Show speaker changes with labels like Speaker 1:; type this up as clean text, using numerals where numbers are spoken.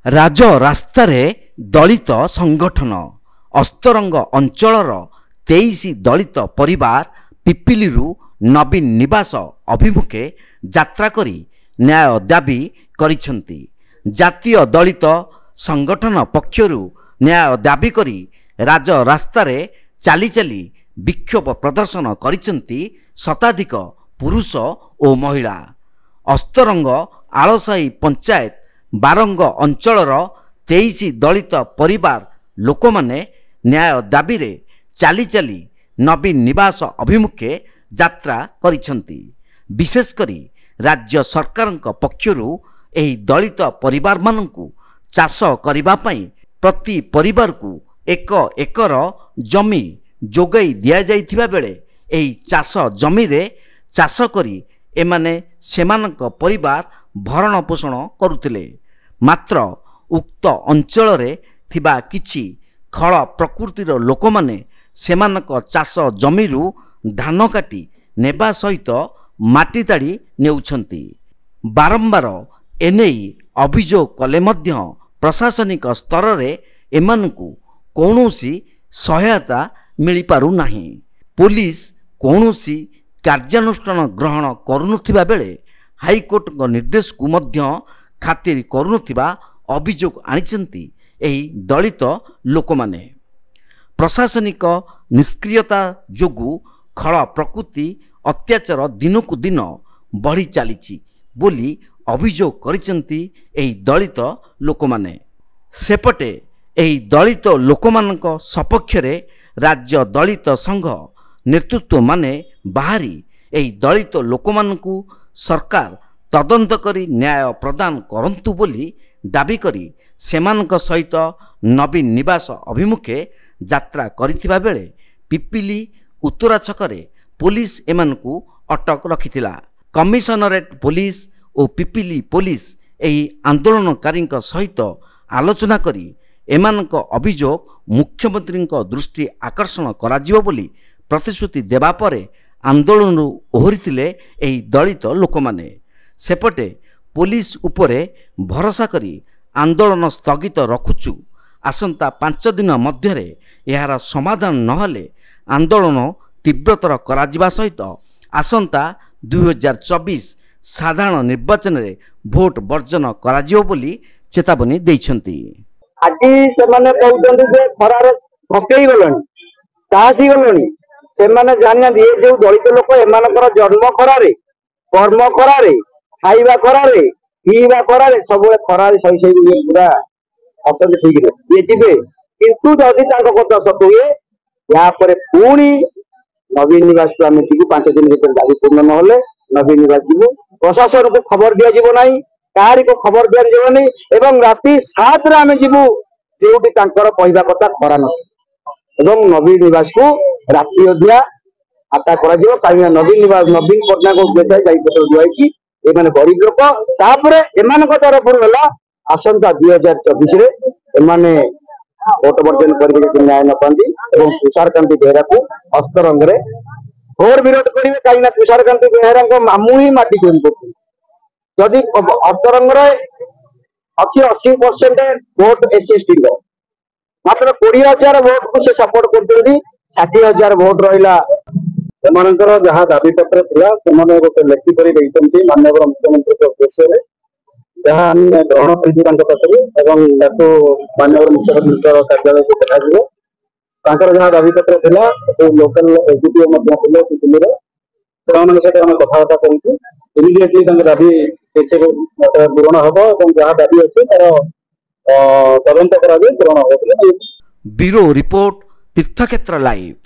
Speaker 1: ରାଜ ରାସ୍ତାରେ ଦଳିତ ସଂଗଠନ ଅସ୍ତରଙ୍ଗ ଅଞ୍ଚଳର 23 ଦଳିତ ପରିବାର ପିପିଲିରୁ ନବୀନ ନିବାସ ଅଭିମୁଖେ ଯାତ୍ରା କରି ନ୍ୟାୟ ଦାବି କରିଛନ୍ତି। ଜାତୀୟ ଦଳିତ ସଂଗଠନ ପକ୍ଷରୁ ନ୍ୟାୟ ଦାବି କରି ରାଜ ରାସ୍ତାରେ ଚାଲି ଚାଲି ବିକ୍ଷୋଭ ପ୍ରଦର୍ଶନ କରିଛନ୍ତି ଶତାଧିକ ପୁରୁଷ ଓ ମହିଳା। ଅସ୍ତରଙ୍ଗ ଆଳସାହି ପଞ୍ଚାୟତ ବାରଙ୍ଗ ଅଞ୍ଚଳର 23 ଦଳିତ ପରିବାର ଲୋକମାନେ ନ୍ୟାୟ ଦାବିରେ ଚାଲି ଚାଲି ନବୀନ ନିବାସ ଅଭିମୁଖେ ଯାତ୍ରା କରିଛନ୍ତି। ବିଶେଷ କରି ରାଜ୍ୟ ସରକାରଙ୍କ ପକ୍ଷରୁ ଏହି ଦଳିତ ପରିବାରମାନଙ୍କୁ ଚାଷ କରିବା ପାଇଁ ପ୍ରତି ପରିବାରକୁ 1 ଏକର ଜମି ଯୋଗାଇ ଦିଆଯାଇଥିବା ବେଳେ ଏହି ଚାଷ ଜମିରେ ଚାଷ କରି ଏମାନେ ସେମାନଙ୍କ ପରିବାର ଭରଣ ପୋଷଣ କରୁଥିଲେ। ମାତ୍ର ଉକ୍ତ ଅଞ୍ଚଳରେ ଥିବା କିଛି ଖଳ ପ୍ରକୃତିର ଲୋକମାନେ ସେମାନଙ୍କ ଚାଷ ଜମିରୁ ଧାନ କାଟି ନେବା ସହିତ ମାଟି ତାଡ଼ି ନେଉଛନ୍ତି। ବାରମ୍ବାର ଏନେଇ ଅଭିଯୋଗ କଲେ ମଧ୍ୟ ପ୍ରଶାସନିକ ସ୍ତରରେ ଏମାନଙ୍କୁ କୌଣସି ସହାୟତା ମିଳିପାରୁନାହିଁ। ପୋଲିସ କୌଣସି କାର୍ଯ୍ୟାନୁଷ୍ଠାନ ଗ୍ରହଣ କରୁନଥିବା ବେଳେ ହାଇକୋର୍ଟଙ୍କ ନିର୍ଦ୍ଦେଶକୁ ମଧ୍ୟ ଖାତିର କରୁନଥିବା ଅଭିଯୋଗ ଆଣିଛନ୍ତି ଏହି ଦଳିତ ଲୋକମାନେ। ପ୍ରଶାସନିକ ନିଷ୍କ୍ରିୟତା ଯୋଗୁଁ ଖଳ ପ୍ରକୃତି ଅତ୍ୟାଚାର ଦିନକୁ ଦିନ ବଢ଼ି ଚାଲିଛି ବୋଲି ଅଭିଯୋଗ କରିଛନ୍ତି ଏହି ଦଳିତ ଲୋକମାନେ। ସେପଟେ ଏହି ଦଳିତ ଲୋକମାନଙ୍କ ସପକ୍ଷରେ ରାଜ୍ୟ ଦଳିତ ସଂଘ ନେତୃତ୍ୱମାନେ ବାହାରି ଏହି ଦଳିତ ଲୋକମାନଙ୍କୁ ସରକାର ତଦନ୍ତ କରି ନ୍ୟାୟ ପ୍ରଦାନ କରନ୍ତୁ ବୋଲି ଦାବି କରି ସେମାନଙ୍କ ସହିତ ନବୀନ ନିବାସ ଅଭିମୁଖେ ଯାତ୍ରା କରିଥିବା ବେଳେ ପିପିଲି ଉତ୍ତରା ଛକରେ ପୋଲିସ ଏମାନଙ୍କୁ ଅଟକ ରଖିଥିଲା। କମିଶନରେଟ ପୋଲିସ ଓ ପିପିଲି ପୋଲିସ ଏହି ଆନ୍ଦୋଳନକାରୀଙ୍କ ସହିତ ଆଲୋଚନା କରି ଏମାନଙ୍କ ଅଭିଯୋଗ ମୁଖ୍ୟମନ୍ତ୍ରୀଙ୍କ ଦୃଷ୍ଟି ଆକର୍ଷଣ କରାଯିବ ବୋଲି ପ୍ରତିଶ୍ରୁତି ଦେବା ପରେ ଆନ୍ଦୋଳନରୁ ଓହରିଥିଲେ ଏହି ଦଳିତ ଲୋକମାନେ। ସେପଟେ ପୋଲିସ ଉପରେ ଭରସା କରି ଆନ୍ଦୋଳନ ସ୍ଥଗିତ ରଖୁଛୁ, ଆସନ୍ତା 5 ଦିନ ମଧ୍ୟରେ ଏହାର ସମାଧାନ ନହେଲେ ଆନ୍ଦୋଳନ ତୀବ୍ରତର କରାଯିବା ସହିତ ଆସନ୍ତା 2024 ସାଧାରଣ ନିର୍ବାଚନରେ ଭୋଟ ବର୍ଜନ କରାଯିବ ବୋଲି ଚେତାବନୀ ଦେଇଛନ୍ତି।
Speaker 2: ଆଜି ସେମାନେ କହୁଛନ୍ତି ଯେ ଖରାରେ ପକେଇ ଗଲେଣି, ତାହାସି ଗଲେଣି। ସେମାନେ ଜାଣିନାହାନ୍ତି ଏ ଯୋଉ ଦଳିତ ଲୋକ ଏମାନଙ୍କର ଜନ୍ମ ଖରାରେ, କର୍ମ ଖରାରେ, ଖାଇବା ଖରାରେ, ପିଇବା ଖରାରେ, ସବୁବେଳେ ଖରାରେ ସହି ପୁରା ଅଛନ୍ତି। ଠିକରେ ଇଏ ଯିବେ, କିନ୍ତୁ ଯଦି ତାଙ୍କ କଥା ସତ ହୁଏ ୟାପରେ ପୁଣି ନବୀନ ନିବାସକୁ ଆମେ ଯିବୁ। 5 ଦିନ ଭିତରେ ଦାବି ପୂର୍ଣ୍ଣ ନହେଲେ ନବୀନ ନିବାସ ଯିବୁ। ପ୍ରଶାସନକୁ ଖବର ଦିଆଯିବ ନାହିଁ, କାହାରିକୁ ଖବର ଦିଆଯିବନି ଏବଂ ରାତି 7ରେ ଆମେ ଯିବୁ ଯୋଉଠି ତାଙ୍କର କହିବା କଥା ଖରା ନଥିବ ଏବଂ ନବୀନ ନିବାସକୁ ରାତି ଅଧିଆ ଆଟାକ କରାଯିବ। କାହିଁକି ନବୀନ ପଟ୍ଟନାୟକ ଉଦ୍ଦେଶ୍ୟ ଦାୟିତ୍ୱ ଦିଆଯାଇଛି। ଏମାନେ ଗରିବ ଲୋକ। ତାପରେ ଏମାନଙ୍କ ତରଫରୁ ହେଲା ଆସନ୍ତା 2024ରେ ଏମାନେ ଭୋଟ ବର୍ଜନ କରିବେ ଯଦି ନ୍ୟାୟ ନ ପାଆନ୍ତି ଏବଂ ତୁଷାରକାନ୍ତି ବେହେରାକୁ ଅସ୍ତରଙ୍ଗରେ ଘୋର ବିରୋଧ କରିବେ। କାହିଁକି ନା ତୁଷାରକାନ୍ତି ବେହେରାଙ୍କ ମାମୁଁ ହିଁ ମାଟି ଚୋରି କରୁଛନ୍ତି। ଯଦି ଅସ୍ତରଙ୍ଗରେ ଅଛି 80% ଭୋଟ SC/ST ର, ମାତ୍ର 20,000 ଭୋଟକୁ ସେ ସପୋର୍ଟ କରୁଛନ୍ତି। 60,000 ଭୋଟ ରହିଲା। ସେମାନଙ୍କର ଯାହା ଦାବିପତ୍ର ଥିଲା ସେମାନେ ଗୋଟେ ଲେଖି କରି ଦେଇଛନ୍ତି ମାନ୍ୟବର ମୁଖ୍ୟମନ୍ତ୍ରୀଙ୍କ ଉଦ୍ଦେଶ୍ୟରେ, ଯାହା ଆମେ ଗ୍ରହଣ କରିଛୁ ତାଙ୍କ ପାଖରୁ ଏବଂ ତାକୁ ମାନ୍ୟବର ମୁଖ୍ୟମନ୍ତ୍ରୀଙ୍କ କାର୍ଯ୍ୟାଳୟକୁ ପଠାଯିବ। ତାଙ୍କର ଯାହା ଦାବିପତ୍ର ଥିଲା ଲୋକାଲ ଏସଡିପିଓ ମଧ୍ୟ ଥିଲେ ପିପିଲିର, ସେମାନଙ୍କ ସହିତ ଆମେ କଥାବାର୍ତ୍ତା କରୁଛୁ। ଇମିଡିଏଟଲି ତାଙ୍କ ଦାବି କିଛି ପୂରଣ ହବ ଏବଂ ଯାହା ଦାବି ଅଛି ତାର ତଦନ୍ତ କରାଯାଇ ପୂରଣ ହବ।
Speaker 1: ବ୍ୟୁରୋ ରିପୋର୍ଟ, ତୀର୍ଥକ୍ଷେତ୍ର ଲାଇଭ୍।